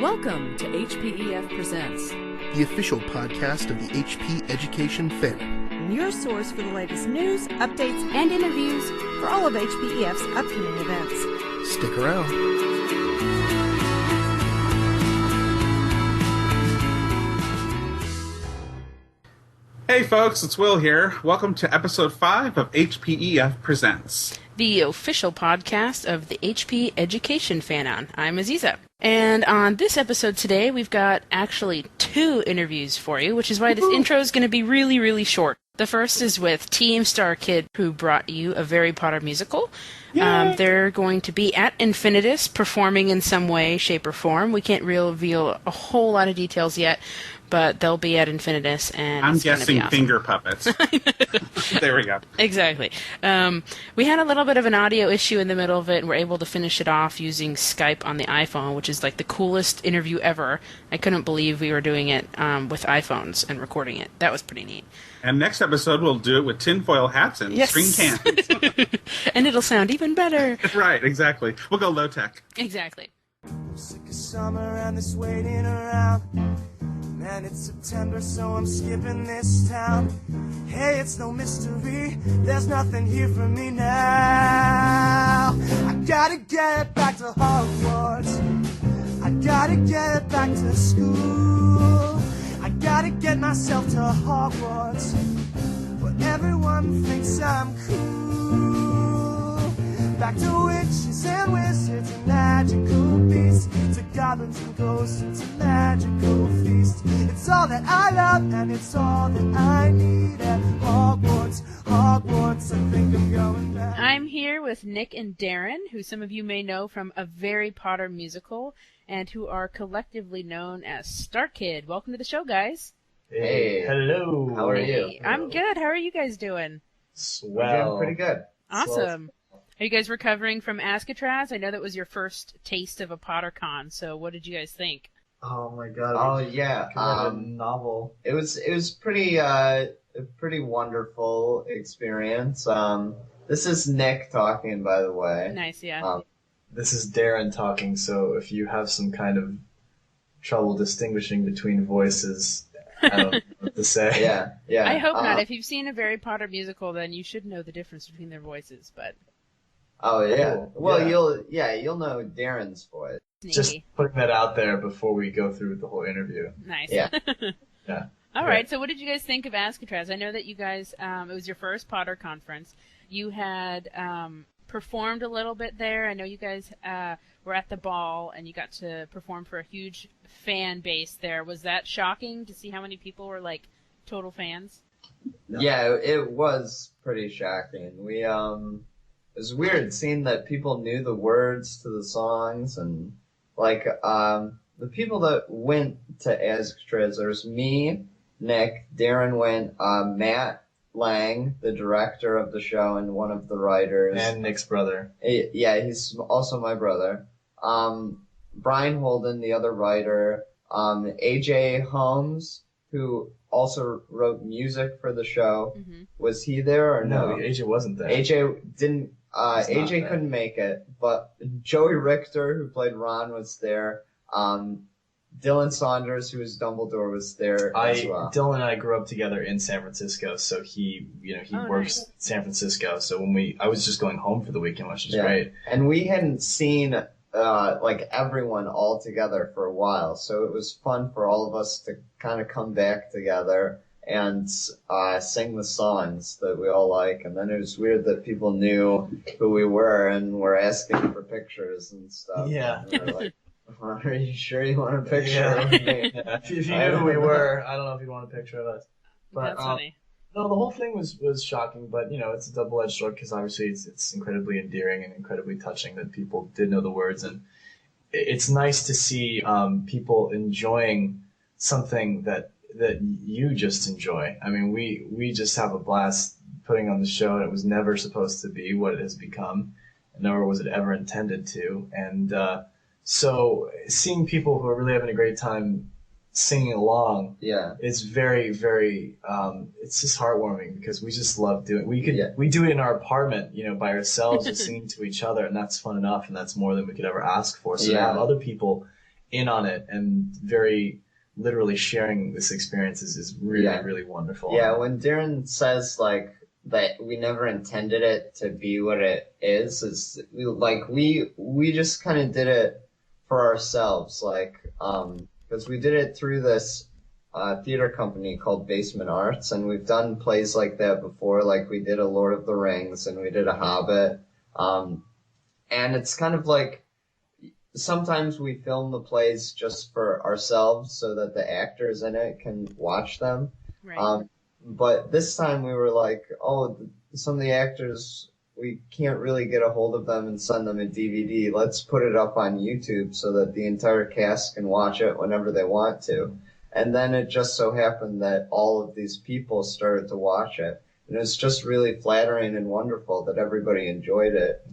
Welcome to HPEF Presents, the official podcast of the HP Education Fandom. And your source for the latest news, updates, and interviews for all of HPEF's upcoming events. Stick around. Hey folks, it's Will here. Welcome to episode 5 of HPEF Presents, the official podcast of the HP Education Fandom. I'm Aziza. And on this episode today, we've got actually 2 interviews for you, which is why this intro is going to be really, really short. The first is with Team Starkid, who brought you a Very Potter musical. They're going to be at Infinitus, performing in some way, shape, or form. We can't reveal a whole lot of details yet, but they'll be at Infinitus, and I'm it's guessing awesome. finger puppets. There we go. Exactly. We had a little bit of an audio issue in the middle of it, and we're able to finish it off using Skype on the iPhone, which is like the coolest interview ever. I couldn't believe we were doing it with iPhones and recording it. That was pretty neat. And next episode, we'll do it with tinfoil hats and screen cans. And it'll sound even better. Right, exactly. We'll go low-tech. Exactly. Sick of summer and this waiting around. Man, it's September, so I'm skipping this town. Hey, it's no mystery, there's nothing here for me now. I gotta get back to Hogwarts. I gotta get back to school. I gotta get myself to Hogwarts, where everyone thinks I'm cool. Back to witches and wizards and magical beasts, to goblins and ghosts and to magical feasts. It's all that I love and it's all that I need at Hogwarts. Hogwarts, I think I'm going back. I'm here with Nick and Darren, who some of you may know from a Very Potter musical, and who are collectively known as StarKid. Welcome to the show, guys. Hey. Hello. How are you? Hey, I'm good. How are you guys doing? Swell. We're doing pretty good. Awesome. Are you guys recovering from Azkatraz? I know that was your first taste of a PotterCon, so what did you guys think? Oh my god. Oh yeah. Novel. It was pretty a pretty wonderful experience. This is Nick talking, by the way. Nice, yeah. This is Darren talking, so if you have some kind of trouble distinguishing between voices, I don't know what to say. Yeah. I hope not. If you've seen a Very Potter musical, then you should know the difference between their voices, but... Oh yeah. Cool. Well, Yeah. you'll know Darren's voice. Just putting that out there before we go through the whole interview. Nice. Yeah. Yeah. All right, so what did you guys think of Azkatraz? I know that you guys, it was your first Potter conference. You had performed a little bit there. I know you guys were at the ball, and you got to perform for a huge fan base there. Was that shocking to see how many people were, like, total fans? Yeah, it was pretty shocking. It was weird seeing that people knew the words to the songs, and like the people that went to Azkatraz, there's me, Nick, Darren went, Matt Lang, the director of the show and one of the writers, And Nick's brother. Yeah, he's also my brother. Brian Holden, the other writer, AJ Holmes, who also wrote music for the show. Mm-hmm. Was he there or no? No, AJ wasn't there. AJ didn't. AJ there. couldn't make it, but Joey Richter, who played Ron, was there. Dylan Saunders, who was Dumbledore, was there as well. Dylan and I grew up together in San Francisco, so he works in San Francisco. So I was just going home for the weekend, which was great. And we hadn't seen like everyone all together for a while, so it was fun for all of us to kind of come back together and sing the songs that we all like. And then it was weird that people knew who we were and were asking for pictures and stuff. Yeah. And we were like, are you sure you want a picture of me? Yeah. If you knew who we were, I don't know if you'd want a picture of us. But, That's funny. No, the whole thing was shocking, but it's a double-edged sword because obviously it's incredibly endearing and incredibly touching that people did know the words, and it's nice to see people enjoying something that you just enjoy. I mean, we just have a blast putting on the show, and it was never supposed to be what it has become, nor was it ever intended to, and so seeing people who are really having a great time singing along is very, very, it's just heartwarming because we just love doing it. We do it in our apartment, by ourselves and singing to each other, and that's fun enough, and that's more than we could ever ask for. So to have other people in on it and very literally sharing this experience is really, really wonderful. Yeah, when Darren says, like, that we never intended it to be what it is like, we just kind of did it for ourselves, like, because we did it through this theater company called Basement Arts, and we've done plays like that before, like we did a Lord of the Rings and we did a Hobbit, and it's kind of like, sometimes we film the plays just for ourselves so that the actors in it can watch them. Right. But this time we were like, some of the actors, we can't really get a hold of them and send them a DVD. Let's put it up on YouTube so that the entire cast can watch it whenever they want to. And then it just so happened that all of these people started to watch it. And it's just really flattering and wonderful that everybody enjoyed it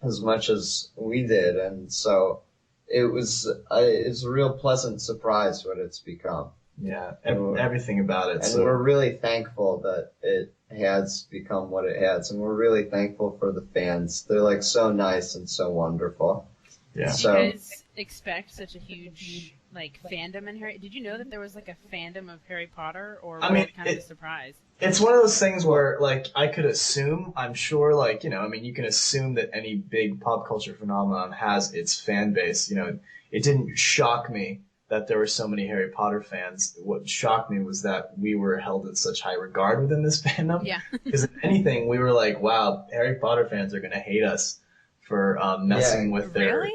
as much as we did. And so it's a real pleasant surprise what it's become. Yeah, everything about it. And we're really thankful that it has become what it has. And we're really thankful for the fans. They're like so nice and so wonderful. Yeah. Did you guys expect such a huge like fandom in Harry? Did you know that there was like a fandom of Harry Potter, or was it kind of a surprise? It's one of those things where, like, I could assume, I'm sure, like, you know, I mean, you can assume that any big pop culture phenomenon has its fan base. You know, it didn't shock me that there were so many Harry Potter fans. What shocked me was that we were held in such high regard within this fandom. Yeah. Because if anything, we were like, wow, Harry Potter fans are going to hate us for messing with their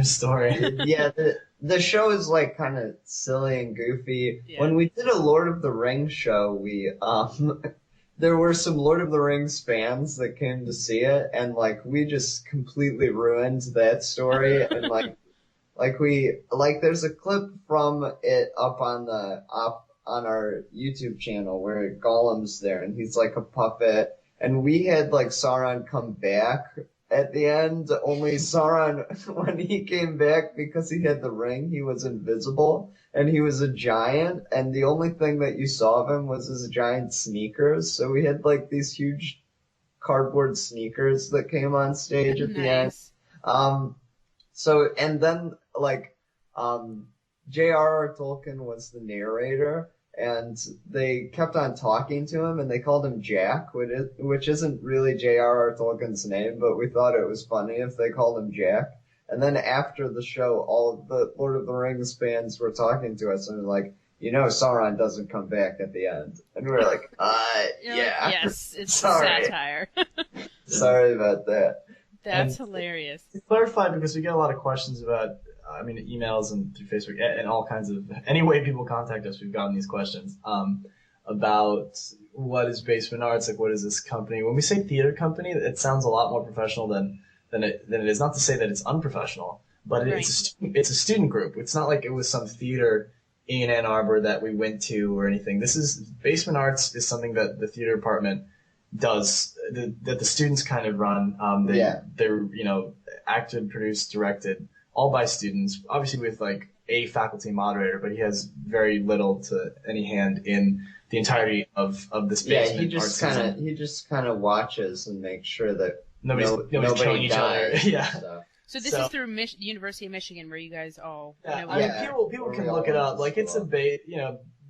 story. Yeah, the show is like kind of silly and goofy. Yeah. When we did a Lord of the Rings show, we there were some Lord of the Rings fans that came to see it, and like we just completely ruined that story. And like there's a clip from it up on our YouTube channel where Gollum's there and he's like a puppet, and we had like Sauron come back at the end, only Sauron, when he came back, because he had the ring, he was invisible, and he was a giant, and the only thing that you saw of him was his giant sneakers. So we had like these huge cardboard sneakers that came on stage at the end. So, and then like, J.R.R. Tolkien was the narrator, and they kept on talking to him, and they called him Jack, which isn't really J.R.R. Tolkien's name, but we thought it was funny if they called him Jack. And then after the show, all of the Lord of the Rings fans were talking to us, and were like, you know, Sauron doesn't come back at the end. And we were like, yeah. Yes, it's Sorry. satire. Sorry about that. That's hilarious. To clarify, because we get a lot of questions about, emails and through Facebook and all kinds of, any way people contact us, we've gotten these questions, about what is Basement Arts, like what is this company? When we say theater company, it sounds a lot more professional than it is. Not to say that it's unprofessional, but Right. it's a student group. It's not like it was some theater in Ann Arbor that we went to or anything. Basement Arts is something that the theater department does, that the students kind of run. They're, you know, acted, produced, directed, all by students, obviously with like a faculty moderator, but he has very little to any hand in the entirety of this basement. Yeah, he just kind of watches and makes sure that nobody's killing each other. dies. Yeah. So this is through University of Michigan, where you guys all. People can look it up. Like it's a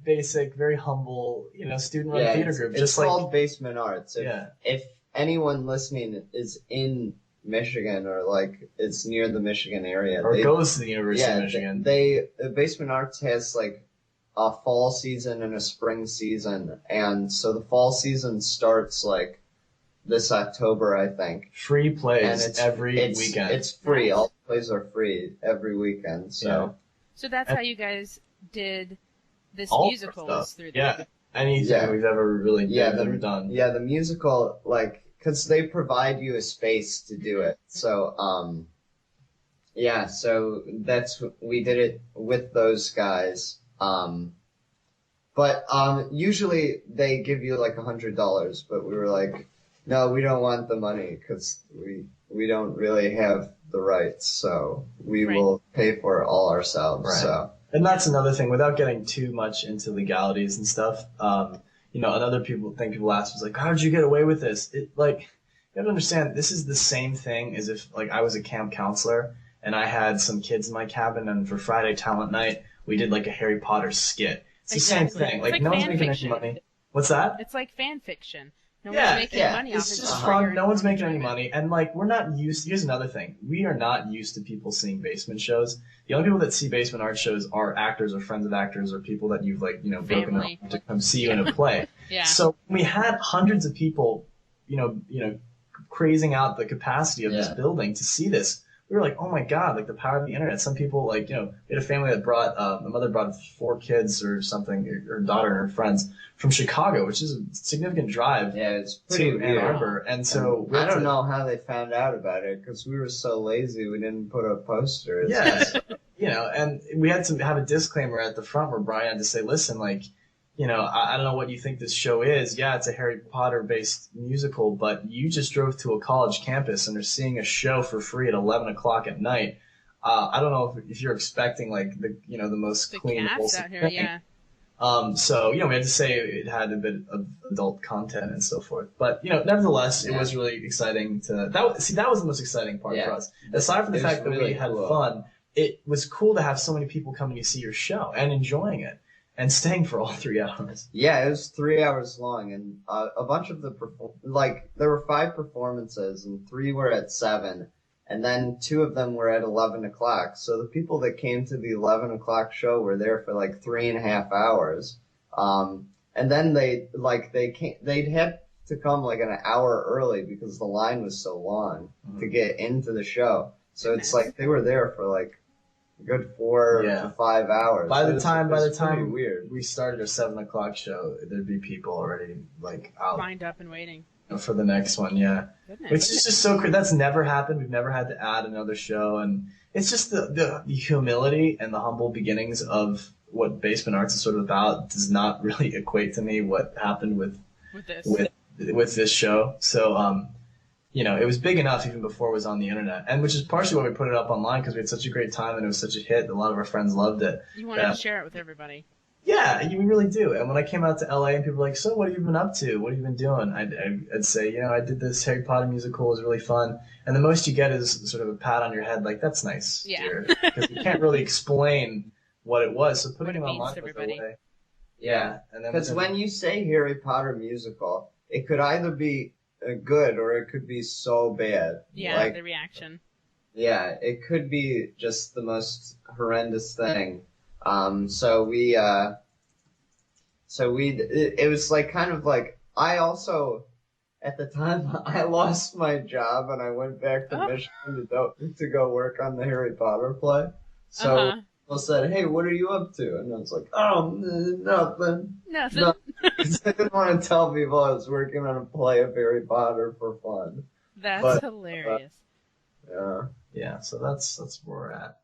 basic, very humble, student-run theater group. It's called Basement Arts. If anyone listening is in Michigan or like it's near the Michigan area, or goes to the University of Michigan, Basement Arts has like a fall season and a spring season, and so the fall season starts like this October, I think. Free plays every weekend. It's free. All the plays are free every weekend. So that's how you guys did this all musical through the anything we've ever ever done. Yeah, the musical, like, because they provide you a space to do it. So so we did it with those guys. But usually they give you like $100, but we were like, no, we don't want the money because we don't really have the rights, so we will pay for it all ourselves. Right. So. And that's another thing, without getting too much into legalities and stuff. Another thing people ask was like, how did you get away with this? You have to understand, this is the same thing as if like I was a camp counselor and I had some kids in my cabin, and for Friday Talent Night, we did like a Harry Potter skit. It's the same thing. It's like no one's fan making fiction. any money. What's that? It's like fan fiction. No Yeah, one's making money off it's it. just fun. No one's making any money, and like we're not used. Here's another thing: we are not used to people seeing basement shows. The only people that see basement art shows are actors or friends of actors or people that you've broken up to come see you in a play. Yeah. So we had hundreds of people, crazing out the capacity of this building to see this. We were like, oh my god, like the power of the internet. Some people we had a family that brought, a mother brought 4 kids or something, her daughter and her friends from Chicago, which is a significant drive. Yeah, it's pretty to weird. Ann Arbor. And so I don't know how they found out about it because we were so lazy we didn't put up posters. Yeah, and we had to have a disclaimer at the front where Brian had to say, listen, I don't know what you think this show is. Yeah, it's a Harry Potter-based musical, but you just drove to a college campus and are seeing a show for free at 11 o'clock at night. I don't know if you're expecting the most clean, wholesome out here, thing. yeah. So we had to say it had a bit of adult content and so forth. But nevertheless, it was really exciting that was the most exciting part for us. Aside from the fact that we had fun, it was cool to have so many people coming to see your show and enjoying it. And staying for all 3 hours. Yeah, it was 3 hours long, and a bunch of there were 5 performances, and 3 were at 7, and then 2 of them were at 11 o'clock. So the people that came to the 11 o'clock show were there for 3.5 hours. And then they'd have to come an hour early because the line was so long to get into the show. So it's they were there for a good 4 to 5 hours. By the time weird. we started our 7 o'clock show, there'd be people already out lined up and waiting for the next one. Yeah, Goodness. which is just so crazy. That's never happened. We've never had to add another show, and it's just the humility and the humble beginnings of what Basement Arts is sort of about does not really equate to me what happened with this show. So it was big enough even before it was on the internet, and which is partially why we put it up online because we had such a great time and it was such a hit. A lot of our friends loved it. You wanted to share it with everybody. Yeah, we really do. And when I came out to LA and people were like, so what have you been up to? What have you been doing? I'd say, I did this Harry Potter musical. It was really fun. And the most you get is sort of a pat on your head, that's nice. Yeah. Because you can't really explain what it was. So putting it online was a way. Yeah. Because when you say Harry Potter musical, it could either be good or it could be so bad. Yeah, the reaction. Yeah, it could be just the most horrendous thing. It was I also, at the time, I lost my job and I went back to Michigan to go work on the Harry Potter play. So people said, hey, what are you up to? And I was like, nothing. Nothing. Because I didn't want to tell people I was working on a play of Harry Potter for fun. That's hilarious. Yeah, so that's where we're at.